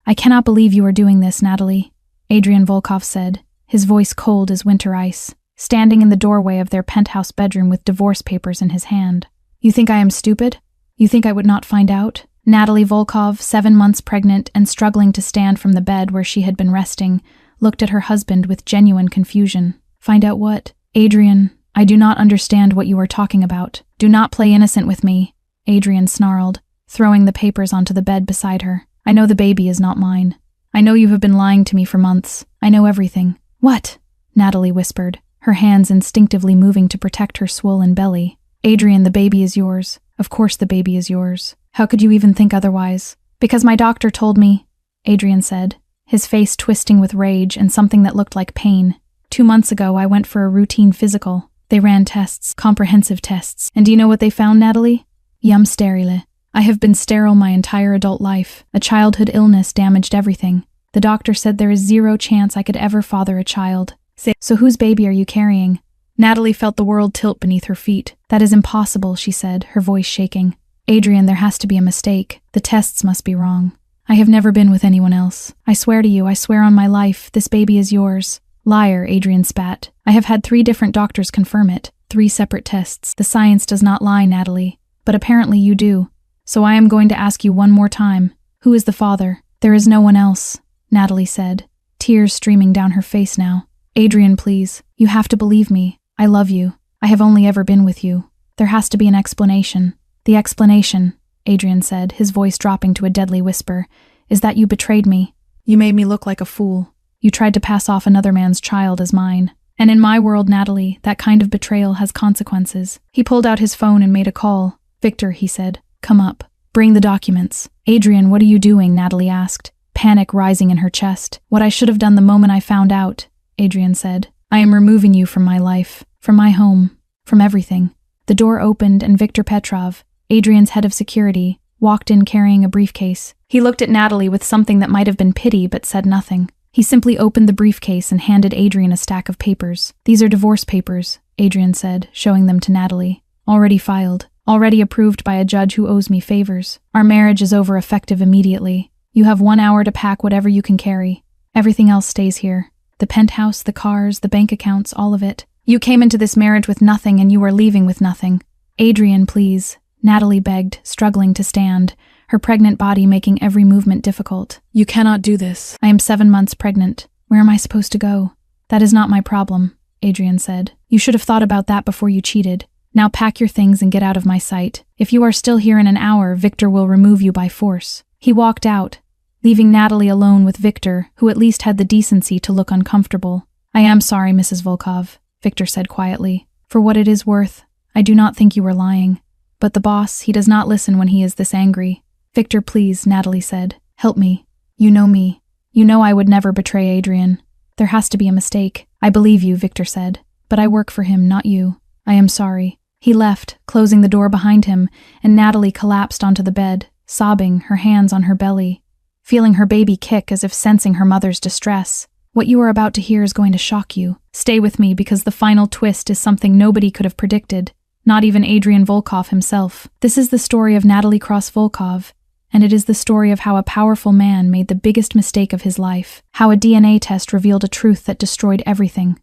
I cannot believe you are doing this, Natalie, Adrian Volkov said, his voice cold as winter ice, standing in the doorway of their penthouse bedroom with divorce papers in his hand. You think I am stupid? You think I would not find out? Natalie Volkov, 7 months pregnant and struggling to stand from the bed where she had been resting, looked at her husband with genuine confusion. Find out what? Adrian, I do not understand what you are talking about. Do not play innocent with me, Adrian snarled, throwing the papers onto the bed beside her. I know the baby is not mine. I know you have been lying to me for months. I know everything. What? Natalie whispered, her hands instinctively moving to protect her swollen belly. Adrian, the baby is yours. Of course the baby is yours. How could you even think otherwise? Because my doctor told me, Adrian said, his face twisting with rage and something that looked like pain. 2 months ago, I went for a routine physical. They ran tests, comprehensive tests. And do you know what they found, Natalie? Yum sterile. I have been sterile my entire adult life. A childhood illness damaged everything. The doctor said there is 0 chance I could ever father a child. So whose baby are you carrying? Natalie felt the world tilt beneath her feet. That is impossible, she said, her voice shaking. Adrian, there has to be a mistake. The tests must be wrong. I have never been with anyone else. I swear to you, I swear on my life, this baby is yours. Liar, Adrian spat. I have had 3 different doctors confirm it. 3 separate tests. The science does not lie, Natalie. But apparently you do. So I am going to ask you one more time. Who is the father? There is no one else, Natalie said, tears streaming down her face now. Adrian, please. You have to believe me. I love you. I have only ever been with you. There has to be an explanation. The explanation, Adrian said, his voice dropping to a deadly whisper, is that you betrayed me. You made me look like a fool. You tried to pass off another man's child as mine. And in my world, Natalie, that kind of betrayal has consequences. He pulled out his phone and made a call. Victor, he said, come up. Bring the documents. Adrian, what are you doing? Natalie asked, panic rising in her chest. What I should have done the moment I found out, Adrian said. I am removing you from my life, from my home, from everything. The door opened and Victor Petrov, Adrian's head of security, walked in carrying a briefcase. He looked at Natalie with something that might have been pity but said nothing. He simply opened the briefcase and handed Adrian a stack of papers. These are divorce papers, Adrian said, showing them to Natalie. Already filed. Already approved by a judge who owes me favors. Our marriage is over effective immediately. You have 1 hour to pack whatever you can carry. Everything else stays here. The penthouse, the cars, the bank accounts, all of it. You came into this marriage with nothing and you are leaving with nothing. Adrian, please, Natalie begged, struggling to stand, her pregnant body making every movement difficult. You cannot do this. I am 7 months pregnant. Where am I supposed to go? That is not my problem, Adrian said. You should have thought about that before you cheated. Now pack your things and get out of my sight. If you are still here in an hour, Victor will remove you by force. He walked out, leaving Natalie alone with Victor, who at least had the decency to look uncomfortable. I am sorry, Mrs. Volkov, Victor said quietly. For what it is worth, I do not think you were lying. But the boss, he does not listen when he is this angry. Victor, please, Natalie said. Help me. You know me. You know I would never betray Adrian. There has to be a mistake. I believe you, Victor said. But I work for him, not you. I am sorry. He left, closing the door behind him, and Natalie collapsed onto the bed, sobbing, her hands on her belly, feeling her baby kick as if sensing her mother's distress. What you are about to hear is going to shock you. Stay with me because the final twist is something nobody could have predicted, not even Adrian Volkov himself. This is the story of Natalie Volkov, and it is the story of how a powerful man made the biggest mistake of his life, how a DNA test revealed a truth that destroyed everything,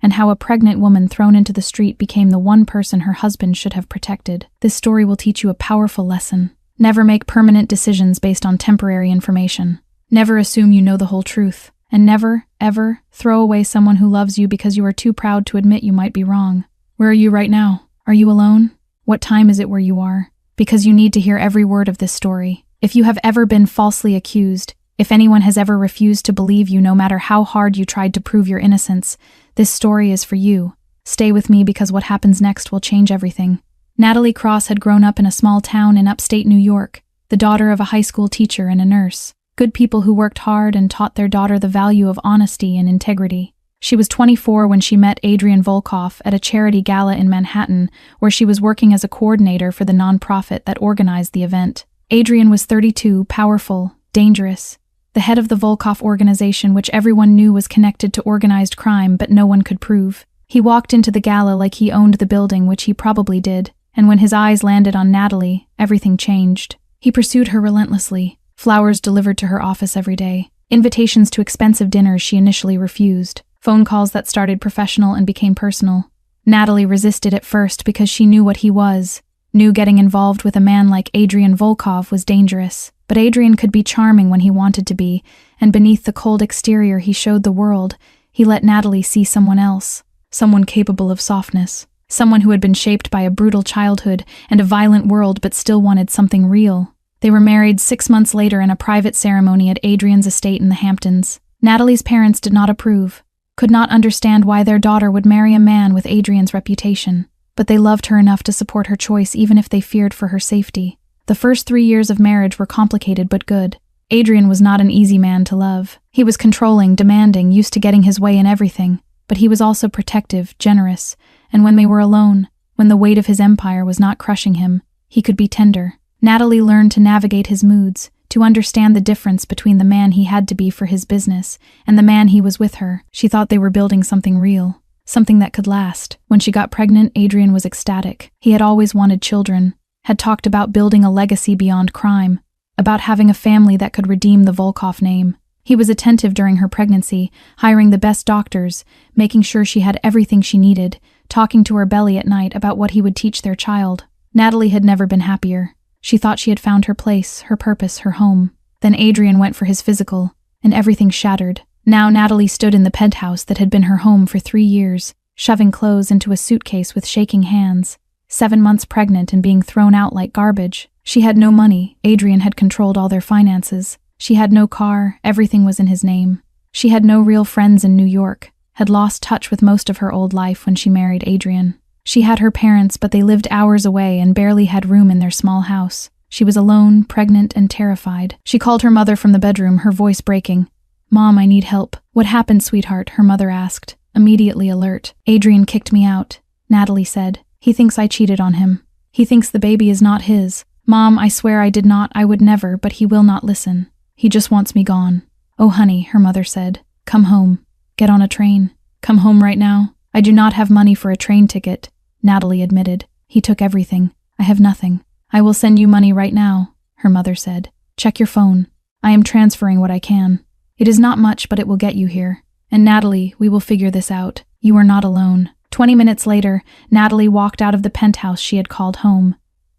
and how a pregnant woman thrown into the street became the one person her husband should have protected. This story will teach you a powerful lesson. Never make permanent decisions based on temporary information. Never assume you know the whole truth. And never, ever, throw away someone who loves you because you are too proud to admit you might be wrong. Where are you right now? Are you alone? What time is it where you are? Because you need to hear every word of this story. If you have ever been falsely accused, if anyone has ever refused to believe you no matter how hard you tried to prove your innocence, this story is for you. Stay with me because what happens next will change everything. Natalie Cross had grown up in a small town in upstate New York, the daughter of a high school teacher and a nurse. Good people who worked hard and taught their daughter the value of honesty and integrity. She was 24 when she met Adrian Volkov at a charity gala in Manhattan, where she was working as a coordinator for the nonprofit that organized the event. Adrian was 32, powerful, dangerous, the head of the Volkov organization, which everyone knew was connected to organized crime but no one could prove. He walked into the gala like he owned the building, which he probably did, and when his eyes landed on Natalie, everything changed. He pursued her relentlessly, Flowers delivered to her office every day. Invitations to expensive dinners she initially refused. Phone calls that started professional and became personal. Natalie resisted at first because she knew what he was. Knew getting involved with a man like Adrian Volkov was dangerous. But Adrian could be charming when he wanted to be, and beneath the cold exterior he showed the world, he let Natalie see someone else. Someone capable of softness. Someone who had been shaped by a brutal childhood and a violent world but still wanted something real. They were married 6 months later in a private ceremony at Adrian's estate in the Hamptons. Natalie's parents did not approve, could not understand why their daughter would marry a man with Adrian's reputation, but they loved her enough to support her choice even if they feared for her safety. The first 3 years of marriage were complicated but good. Adrian was not an easy man to love. He was controlling, demanding, used to getting his way in everything, but he was also protective, generous, and when they were alone, when the weight of his empire was not crushing him, he could be tender. Natalie learned to navigate his moods, to understand the difference between the man he had to be for his business and the man he was with her. She thought they were building something real, something that could last. When she got pregnant, Adrian was ecstatic. He had always wanted children, had talked about building a legacy beyond crime, about having a family that could redeem the Volkov name. He was attentive during her pregnancy, hiring the best doctors, making sure she had everything she needed, talking to her belly at night about what he would teach their child. Natalie had never been happier. She thought she had found her place, her purpose, her home. Then Adrian went for his physical, and everything shattered. Now Natalie stood in the penthouse that had been her home for 3 years, shoving clothes into a suitcase with shaking hands. 7 months pregnant and being thrown out like garbage. She had no money. Adrian had controlled all their finances. She had no car. Everything was in his name. She had no real friends in New York, had lost touch with most of her old life when she married Adrian. She had her parents, but they lived hours away and barely had room in their small house. She was alone, pregnant, and terrified. She called her mother from the bedroom, her voice breaking. "Mom, I need help." "What happened, sweetheart?" her mother asked, immediately alert. "Adrian kicked me out," Natalie said. "He thinks I cheated on him. He thinks the baby is not his." "Mom, I swear I did not, I would never, but he will not listen. He just wants me gone." "Oh, honey," her mother said. "Come home. Get on a train. Come home right now." "I do not have money for a train ticket," Natalie admitted. "He took everything. I have nothing." "I will send you money right now," her mother said. "Check your phone. I am transferring what I can. It is not much, but it will get you here. And Natalie, we will figure this out. You are not alone." 20 minutes later, Natalie walked out of the penthouse she had called home.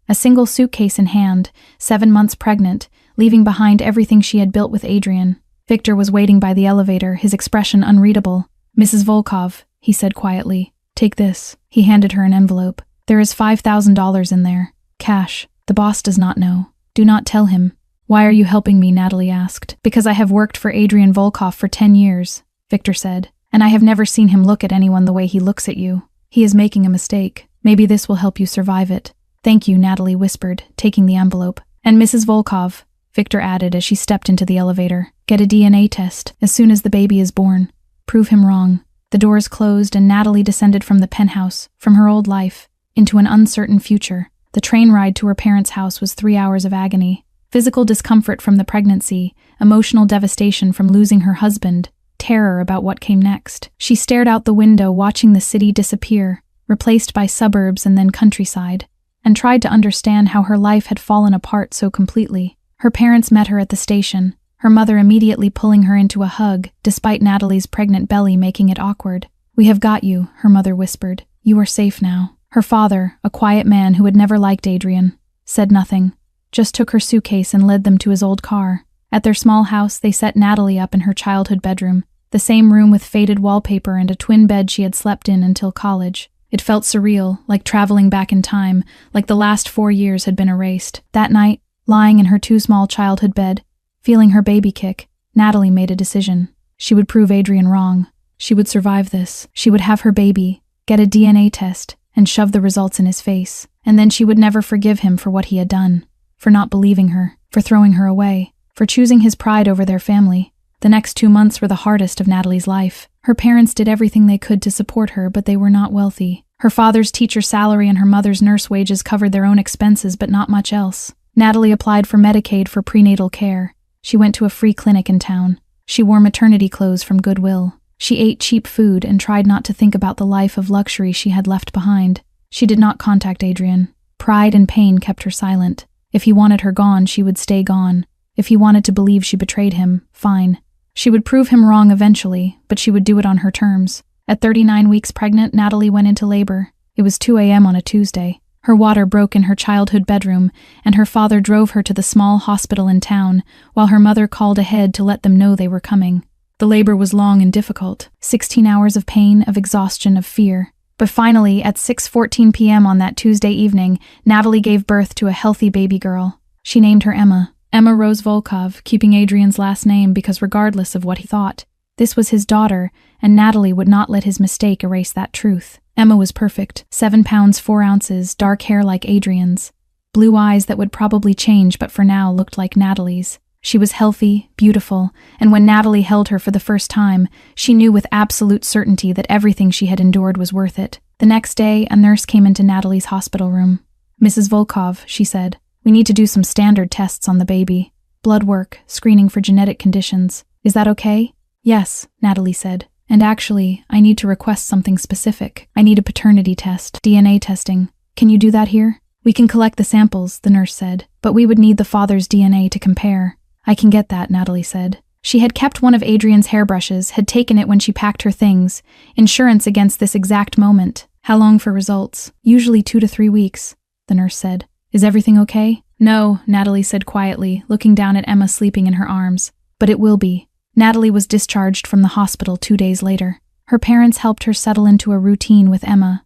A single suitcase in hand, 7 months pregnant, leaving behind everything she had built with Adrian. Victor was waiting by the elevator, his expression unreadable. "Mrs. Volkov," he said quietly. "Take this." He handed her an envelope. "There is $5,000 in there. Cash. The boss does not know. Do not tell him." "Why are you helping me?" Natalie asked. "Because I have worked for Adrian Volkov for 10 years, Victor said. "And I have never seen him look at anyone the way he looks at you. He is making a mistake. Maybe this will help you survive it." "Thank you," Natalie whispered, taking the envelope. "And Mrs. Volkov," Victor added as she stepped into the elevator. "Get a DNA test as soon as the baby is born. Prove him wrong." The doors closed and Natalie descended from the penthouse, from her old life, into an uncertain future. The train ride to her parents' house was 3 hours of agony. Physical discomfort from the pregnancy, emotional devastation from losing her husband, terror about what came next. She stared out the window, watching the city disappear, replaced by suburbs and then countryside, and tried to understand how her life had fallen apart so completely. Her parents met her at the station, her mother immediately pulling her into a hug, despite Natalie's pregnant belly making it awkward. "We have got you," her mother whispered. "You are safe now." Her father, a quiet man who had never liked Adrian, said nothing, just took her suitcase and led them to his old car. At their small house, they set Natalie up in her childhood bedroom, the same room with faded wallpaper and a twin bed she had slept in until college. It felt surreal, like traveling back in time, like the last 4 years had been erased. That night, lying in her too small childhood bed, feeling her baby kick, Natalie made a decision. She would prove Adrian wrong. She would survive this. She would have her baby, get a DNA test, and shove the results in his face. And then she would never forgive him for what he had done, for not believing her, for throwing her away, for choosing his pride over their family. The next 2 months were the hardest of Natalie's life. Her parents did everything they could to support her, but they were not wealthy. Her father's teacher salary and her mother's nurse wages covered their own expenses, but not much else. Natalie applied for Medicaid for prenatal care. She went to a free clinic in town. She wore maternity clothes from Goodwill. She ate cheap food and tried not to think about the life of luxury she had left behind. She did not contact Adrian. Pride and pain kept her silent. If he wanted her gone, she would stay gone. If he wanted to believe she betrayed him, fine. She would prove him wrong eventually, but she would do it on her terms. At 39 weeks pregnant, Natalie went into labor. It was 2 a.m. on a Tuesday. Her water broke in her childhood bedroom, and her father drove her to the small hospital in town, while her mother called ahead to let them know they were coming. The labor was long and difficult, 16 hours of pain, of exhaustion, of fear. But finally, at 6:14 p.m. on that Tuesday evening, Natalie gave birth to a healthy baby girl. She named her Emma. Emma Rose Volkov, keeping Adrian's last name because regardless of what he thought, this was his daughter, and Natalie would not let his mistake erase that truth. Emma was perfect, 7 pounds 4 ounces, dark hair like Adrian's, blue eyes that would probably change but for now looked like Natalie's. She was healthy, beautiful, and when Natalie held her for the first time, she knew with absolute certainty that everything she had endured was worth it. The next day, a nurse came into Natalie's hospital room. "Mrs. Volkov," she said, "we need to do some standard tests on the baby. Blood work, screening for genetic conditions. Is that okay?" "Yes," Natalie said. "And actually, I need to request something specific. I need a paternity test, DNA testing. Can you do that here?" "We can collect the samples," the nurse said, "but we would need the father's DNA to compare." "I can get that," Natalie said. She had kept one of Adrian's hairbrushes, had taken it when she packed her things, insurance against this exact moment. "How long for results?" "Usually 2 to 3 weeks," the nurse said. "Is everything okay?" "No," Natalie said quietly, looking down at Emma sleeping in her arms. "But it will be." Natalie was discharged from the hospital 2 days later. Her parents helped her settle into a routine with Emma,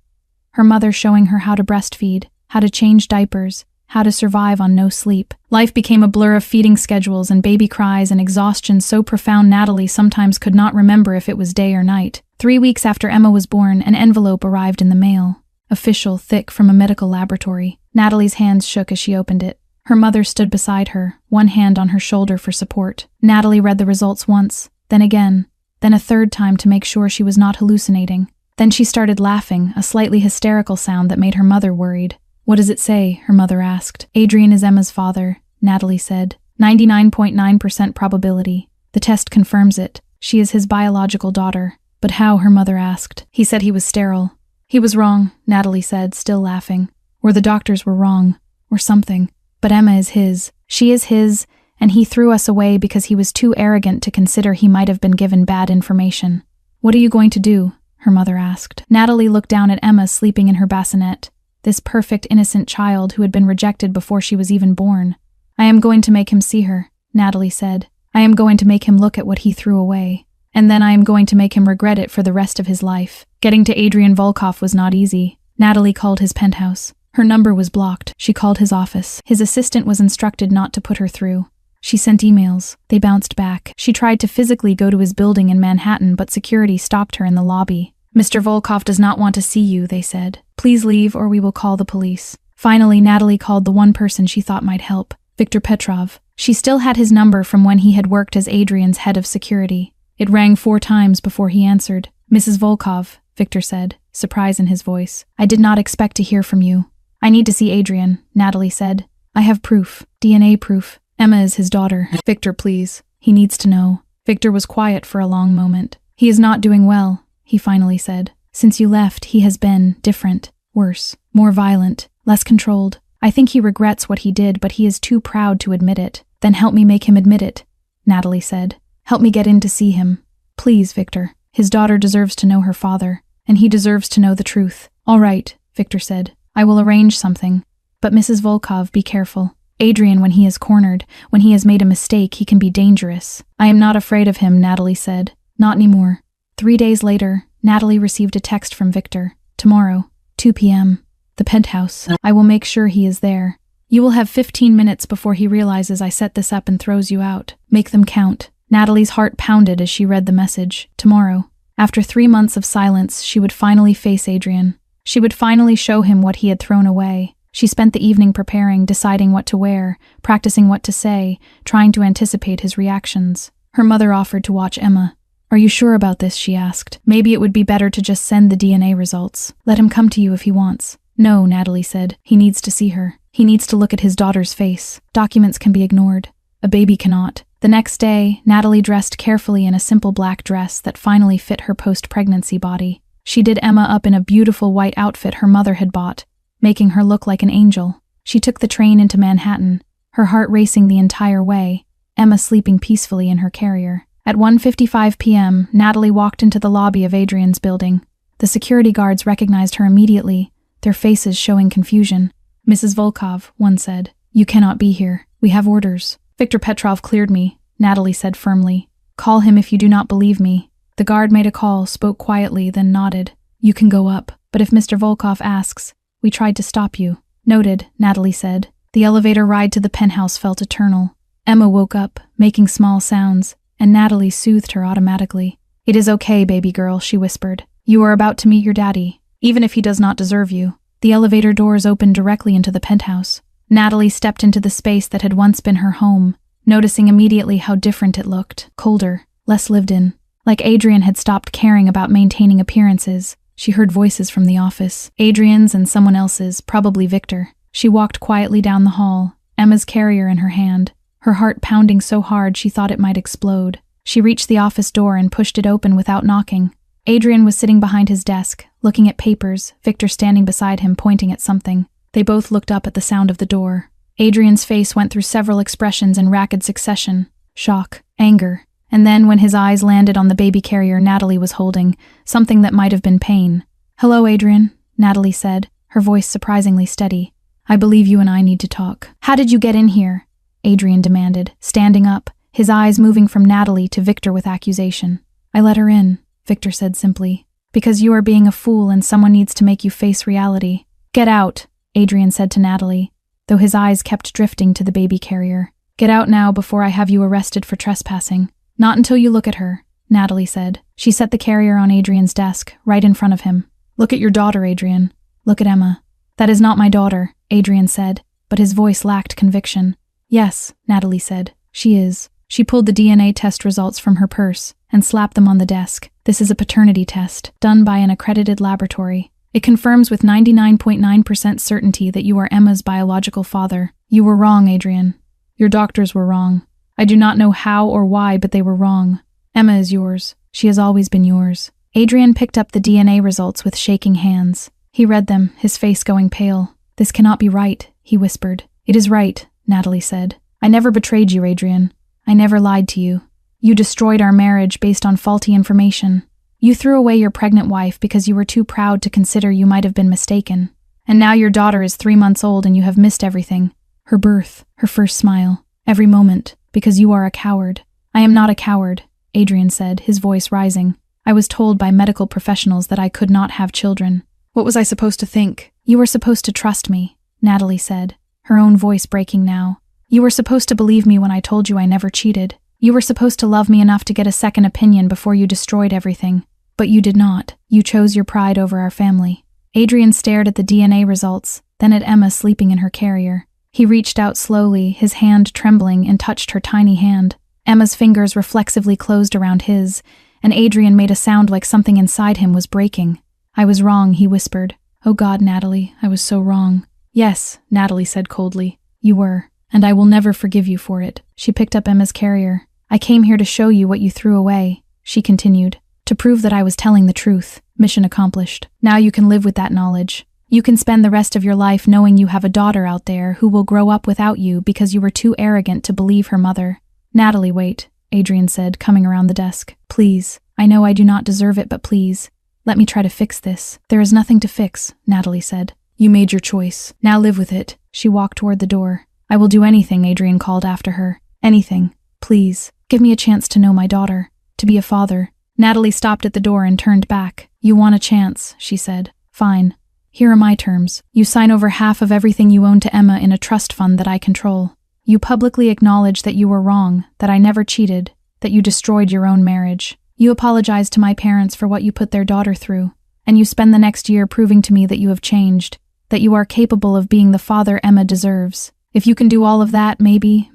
her mother showing her how to breastfeed, how to change diapers, how to survive on no sleep. Life became a blur of feeding schedules and baby cries and exhaustion so profound Natalie sometimes could not remember if it was day or night. 3 weeks after Emma was born, an envelope arrived in the mail. Official, thick, from a medical laboratory. Natalie's hands shook as she opened it. Her mother stood beside her, one hand on her shoulder for support. Natalie read the results once, then again, then a third time to make sure she was not hallucinating. Then she started laughing, a slightly hysterical sound that made her mother worried. "What does it say?" her mother asked. "Adrian is Emma's father," Natalie said. 99.9% probability. The test confirms it. She is his biological daughter. "But how?" her mother asked. "He said he was sterile." "He was wrong," Natalie said, still laughing. "Or the doctors were wrong. Or something. But Emma is his. She is his, and he threw us away because he was too arrogant to consider he might have been given bad information." "What are you going to do?" her mother asked. Natalie looked down at Emma sleeping in her bassinet. This perfect, innocent child who had been rejected before she was even born. "I am going to make him see her," Natalie said. "I am going to make him look at what he threw away. And then I am going to make him regret it for the rest of his life." Getting to Adrian Volkov was not easy. Natalie called his penthouse. Her number was blocked. She called his office. His assistant was instructed not to put her through. She sent emails. They bounced back. She tried to physically go to his building in Manhattan, but security stopped her in the lobby. "Mr. Volkov does not want to see you," they said. "Please leave or we will call the police." Finally, Natalie called the one person she thought might help, Viktor Petrov. She still had his number from when he had worked as Adrian's head of security. It rang 4 times before he answered. "Mrs. Volkov," Viktor said, surprise in his voice. "I did not expect to hear from you." "I need to see Adrian," Natalie said. "I have proof. DNA proof. Emma is his daughter." "Viktor, please. He needs to know." Viktor was quiet for a long moment. "He is not doing well," he finally said. "Since you left, he has been different, worse, more violent, less controlled. I think he regrets what he did, but he is too proud to admit it." "Then help me make him admit it," Natalie said. "Help me get in to see him. Please, Viktor. His daughter deserves to know her father, and he deserves to know the truth." "All right," Viktor said. "I will arrange something. But Mrs. Volkov, be careful. Adrian, when he is cornered, when he has made a mistake, he can be dangerous." "I am not afraid of him," Natalie said. "Not anymore." 3 days later, Natalie received a text from Viktor. "Tomorrow, 2 p.m. The penthouse. I will make sure he is there. You will have 15 minutes before he realizes I set this up and throws you out. Make them count." Natalie's heart pounded as she read the message. Tomorrow. After 3 months of silence, she would finally face Adrian. She would finally show him what he had thrown away. She spent the evening preparing, deciding what to wear, practicing what to say, trying to anticipate his reactions. Her mother offered to watch Emma. "Are you sure about this?" she asked. "Maybe it would be better to just send the DNA results. Let him come to you if he wants." "No," Natalie said. "He needs to see her. He needs to look at his daughter's face. Documents can be ignored. A baby cannot." The next day, Natalie dressed carefully in a simple black dress that finally fit her post-pregnancy body. She did Emma up in a beautiful white outfit her mother had bought, making her look like an angel. She took the train into Manhattan, her heart racing the entire way. Emma sleeping peacefully in her carrier. At 1:55 p.m., Natalie walked into the lobby of Adrian's building. The security guards recognized her immediately, their faces showing confusion. "Mrs. Volkov," one said, "you cannot be here. We have orders." "Viktor Petrov cleared me," Natalie said firmly. "Call him if you do not believe me." The guard made a call, spoke quietly, then nodded. "You can go up, but if Mr. Volkov asks, we tried to stop you." "Noted," Natalie said. The elevator ride to the penthouse felt eternal. Emma woke up, making small sounds, and Natalie soothed her automatically. "It is okay, baby girl," she whispered. "You are about to meet your daddy, even if he does not deserve you." The elevator doors opened directly into the penthouse. Natalie stepped into the space that had once been her home, noticing immediately how different it looked, colder, less lived in. Like Adrian had stopped caring about maintaining appearances. She heard voices from the office, Adrian's and someone else's, probably Victor. She walked quietly down the hall, Emma's carrier in her hand, her heart pounding so hard she thought it might explode. She reached the office door and pushed it open without knocking. Adrian was sitting behind his desk, looking at papers, Victor standing beside him pointing at something. They both looked up at the sound of the door. Adrian's face went through several expressions in rapid succession: shock, anger, and then when his eyes landed on the baby carrier Natalie was holding, something that might have been pain. "Hello, Adrian," Natalie said, her voice surprisingly steady. "I believe you and I need to talk." "How did you get in here?" Adrian demanded, standing up, his eyes moving from Natalie to Victor with accusation. "I let her in," Victor said simply. "Because you are being a fool and someone needs to make you face reality." "Get out," Adrian said to Natalie, though his eyes kept drifting to the baby carrier. "Get out now before I have you arrested for trespassing." "Not until you look at her," Natalie said. She set the carrier on Adrian's desk, right in front of him. "Look at your daughter, Adrian. Look at Emma." "That is not my daughter," Adrian said, but his voice lacked conviction. "Yes," Natalie said, "she is." She pulled the DNA test results from her purse and slapped them on the desk. "This is a paternity test, done by an accredited laboratory. It confirms with 99.9% certainty that you are Emma's biological father. You were wrong, Adrian. Your doctors were wrong. I do not know how or why, but they were wrong. Emma is yours. She has always been yours." Adrian picked up the DNA results with shaking hands. He read them, his face going pale. "This cannot be right," he whispered. "It is right," Natalie said. "I never betrayed you, Adrian. I never lied to you. You destroyed our marriage based on faulty information. You threw away your pregnant wife because you were too proud to consider you might have been mistaken. And now your daughter is 3 months old and you have missed everything. Her birth, her first smile, every moment, because you are a coward." "I am not a coward," Adrian said, his voice rising. "I was told by medical professionals that I could not have children. What was I supposed to think?" "You were supposed to trust me," Natalie said, her own voice breaking now. "You were supposed to believe me when I told you I never cheated. You were supposed to love me enough to get a second opinion before you destroyed everything. But you did not. You chose your pride over our family." Adrian stared at the DNA results, then at Emma sleeping in her carrier. He reached out slowly, his hand trembling, and touched her tiny hand. Emma's fingers reflexively closed around his, and Adrian made a sound like something inside him was breaking. "I was wrong," he whispered. "Oh God, Natalie, I was so wrong." "Yes," Natalie said coldly. "You were, and I will never forgive you for it." She picked up Emma's carrier. "I came here to show you what you threw away," she continued, "to prove that I was telling the truth. Mission accomplished. Now you can live with that knowledge. You can spend the rest of your life knowing you have a daughter out there who will grow up without you because you were too arrogant to believe her mother." "Natalie, wait," Adrian said, coming around the desk. "Please. I know I do not deserve it, but please. Let me try to fix this." "There is nothing to fix," Natalie said. "You made your choice. Now live with it." She walked toward the door. "I will do anything," Adrian called after her. "Anything. Please. Give me a chance to know my daughter. To be a father." Natalie stopped at the door and turned back. "You want a chance," she said. "Fine. Here are my terms. You sign over half of everything you own to Emma in a trust fund that I control. You publicly acknowledge that you were wrong, that I never cheated, that you destroyed your own marriage. You apologize to my parents for what you put their daughter through, and you spend the next year proving to me that you have changed, that you are capable of being the father Emma deserves. If you can do all of that, maybe,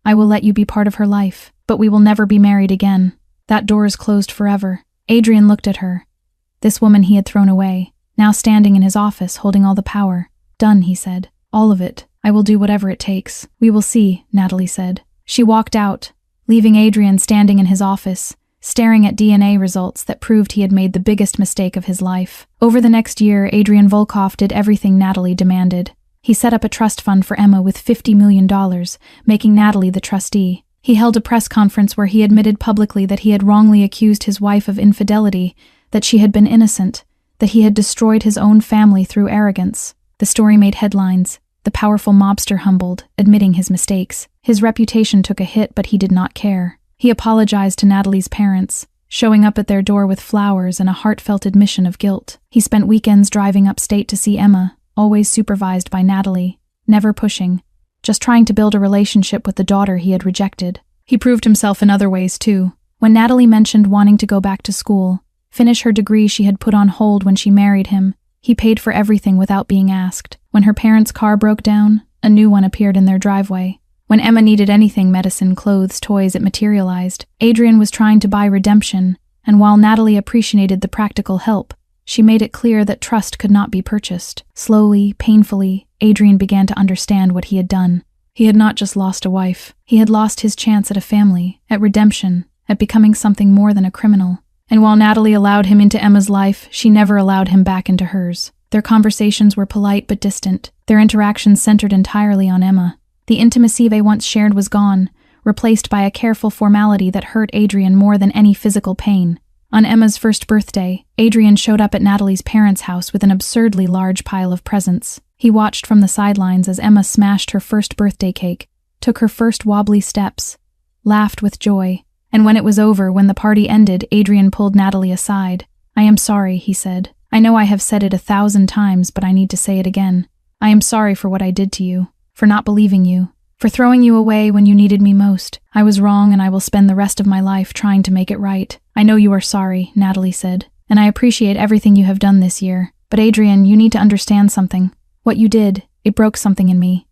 I will let you be part of her life, but we will never be married again. That door is closed forever." Adrian looked at her. This woman he had thrown away, now standing in his office holding all the power. "Done," he said. "All of it. I will do whatever it takes." "We will see," Natalie said. She walked out, leaving Adrian standing in his office, staring at DNA results that proved he had made the biggest mistake of his life. Over the next year, Adrian Volkov did everything Natalie demanded. He set up a trust fund for Emma with $50 million, making Natalie the trustee. He held a press conference where he admitted publicly that he had wrongly accused his wife of infidelity, that she had been innocent, that he had destroyed his own family through arrogance. The story made headlines. The powerful mobster humbled, admitting his mistakes. His reputation took a hit, but he did not care. He apologized to Natalie's parents, showing up at their door with flowers and a heartfelt admission of guilt. He spent weekends driving upstate to see Emma, always supervised by Natalie, never pushing, just trying to build a relationship with the daughter he had rejected. He proved himself in other ways too. When Natalie mentioned wanting to go back to school, finish her degree she had put on hold when she married him, he paid for everything without being asked. When her parents' car broke down, a new one appeared in their driveway. When Emma needed anything, medicine, clothes, toys, it materialized. Adrian was trying to buy redemption, and while Natalie appreciated the practical help, she made it clear that trust could not be purchased. Slowly, painfully, Adrian began to understand what he had done. He had not just lost a wife. He had lost his chance at a family, at redemption, at becoming something more than a criminal. And while Natalie allowed him into Emma's life, she never allowed him back into hers. Their conversations were polite but distant. Their interactions centered entirely on Emma. The intimacy they once shared was gone, replaced by a careful formality that hurt Adrian more than any physical pain. On Emma's first birthday, Adrian showed up at Natalie's parents' house with an absurdly large pile of presents. He watched from the sidelines as Emma smashed her first birthday cake, took her first wobbly steps, laughed with joy. And when it was over, when the party ended, Adrian pulled Natalie aside. "I am sorry," he said. "I know I have said it 1,000 times, but I need to say it again. I am sorry for what I did to you, for not believing you, for throwing you away when you needed me most. I was wrong, and I will spend the rest of my life trying to make it right." "I know you are sorry," Natalie said, "and I appreciate everything you have done this year. But Adrian, you need to understand something. What you did, it broke something in me.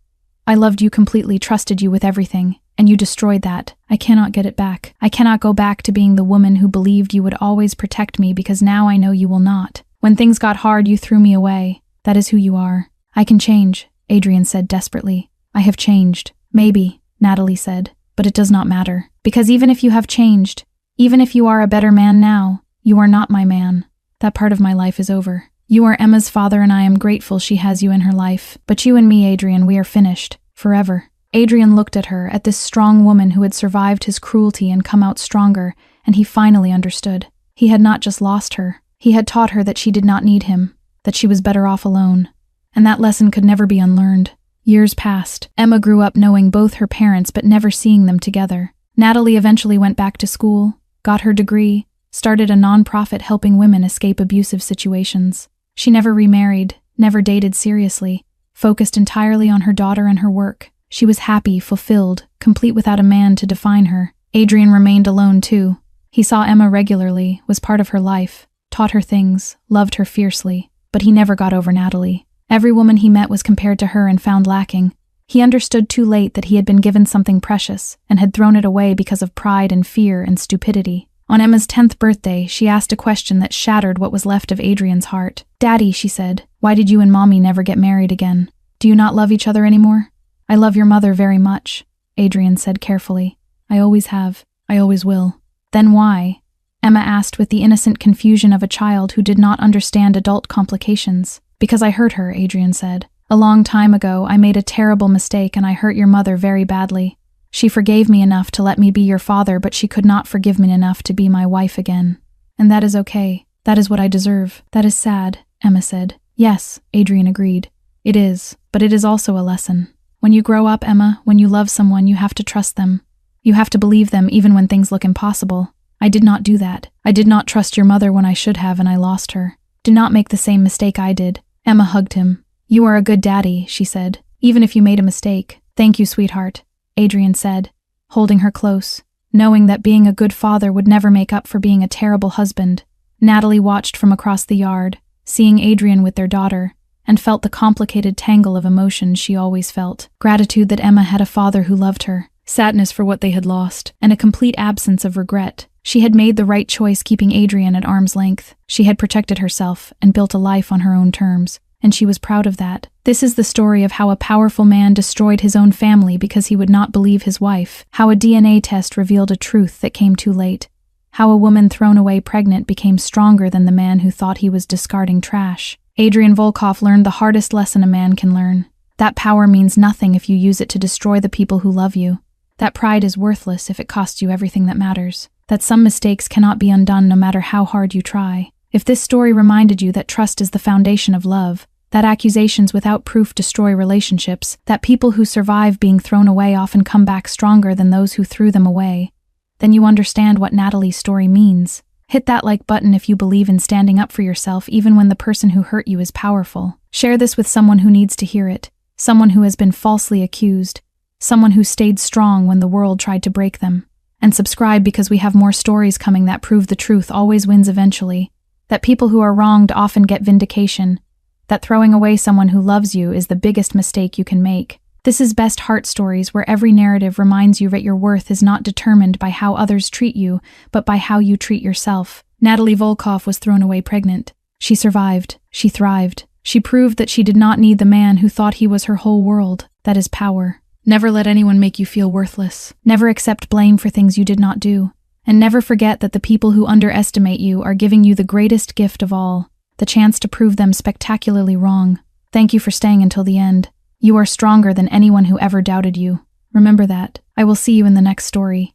I loved you completely, trusted you with everything, and you destroyed that. I cannot get it back. I cannot go back to being the woman who believed you would always protect me, because now I know you will not. When things got hard, you threw me away. That is who you are." "I can change," Adrian said desperately. "I have changed." "Maybe," Natalie said, "but it does not matter. Because even if you have changed, even if you are a better man now, you are not my man. That part of my life is over. You are Emma's father, and I am grateful she has you in her life. But you and me, Adrian, we are finished. Forever." Adrian looked at her, at this strong woman who had survived his cruelty and come out stronger, and he finally understood. He had not just lost her. He had taught her that she did not need him, that she was better off alone. And that lesson could never be unlearned. Years passed. Emma grew up knowing both her parents but never seeing them together. Natalie eventually went back to school, got her degree, started a nonprofit helping women escape abusive situations. She never remarried, never dated seriously, focused entirely on her daughter and her work. She was happy, fulfilled, complete without a man to define her. Adrian remained alone too. He saw Emma regularly, was part of her life, taught her things, loved her fiercely, but he never got over Natalie. Every woman he met was compared to her and found lacking. He understood too late that he had been given something precious and had thrown it away because of pride and fear and stupidity. On Emma's 10th birthday, she asked a question that shattered what was left of Adrian's heart. "Daddy," she said, "why did you and Mommy never get married again? Do you not love each other anymore?" "I love your mother very much," Adrian said carefully. "I always have. I always will." "Then why?" Emma asked with the innocent confusion of a child who did not understand adult complications. "Because I hurt her," Adrian said. "A long time ago, I made a terrible mistake and I hurt your mother very badly. She forgave me enough to let me be your father, but she could not forgive me enough to be my wife again. And that is okay. That is what I deserve." "That is sad," Emma said. "Yes," Adrian agreed. "It is, but it is also a lesson. When you grow up, Emma, when you love someone, you have to trust them. You have to believe them even when things look impossible. I did not do that. I did not trust your mother when I should have, and I lost her. Do not make the same mistake I did." Emma hugged him. "You are a good daddy," she said, "even if you made a mistake." "Thank you, sweetheart," Adrian said, holding her close, knowing that being a good father would never make up for being a terrible husband. Natalie watched from across the yard, seeing Adrian with their daughter, and felt the complicated tangle of emotions she always felt. Gratitude that Emma had a father who loved her, sadness for what they had lost, and a complete absence of regret. She had made the right choice keeping Adrian at arm's length. She had protected herself and built a life on her own terms, and she was proud of that. This is the story of how a powerful man destroyed his own family because he would not believe his wife, how a DNA test revealed a truth that came too late, how a woman thrown away pregnant became stronger than the man who thought he was discarding trash. Adrian Volkov learned the hardest lesson a man can learn. That power means nothing if you use it to destroy the people who love you. That pride is worthless if it costs you everything that matters. That some mistakes cannot be undone no matter how hard you try. If this story reminded you that trust is the foundation of love, that accusations without proof destroy relationships, that people who survive being thrown away often come back stronger than those who threw them away, then you understand what Natalie's story means. Hit that like button if you believe in standing up for yourself even when the person who hurt you is powerful. Share this with someone who needs to hear it, someone who has been falsely accused, someone who stayed strong when the world tried to break them. And subscribe because we have more stories coming that prove the truth always wins eventually, that people who are wronged often get vindication, that throwing away someone who loves you is the biggest mistake you can make. This is Best Heart Stories, where every narrative reminds you that your worth is not determined by how others treat you, but by how you treat yourself. Natalie Volkov was thrown away pregnant. She survived. She thrived. She proved that she did not need the man who thought he was her whole world. That is power. Never let anyone make you feel worthless. Never accept blame for things you did not do. And never forget that the people who underestimate you are giving you the greatest gift of all, the chance to prove them spectacularly wrong. Thank you for staying until the end. You are stronger than anyone who ever doubted you. Remember that. I will see you in the next story.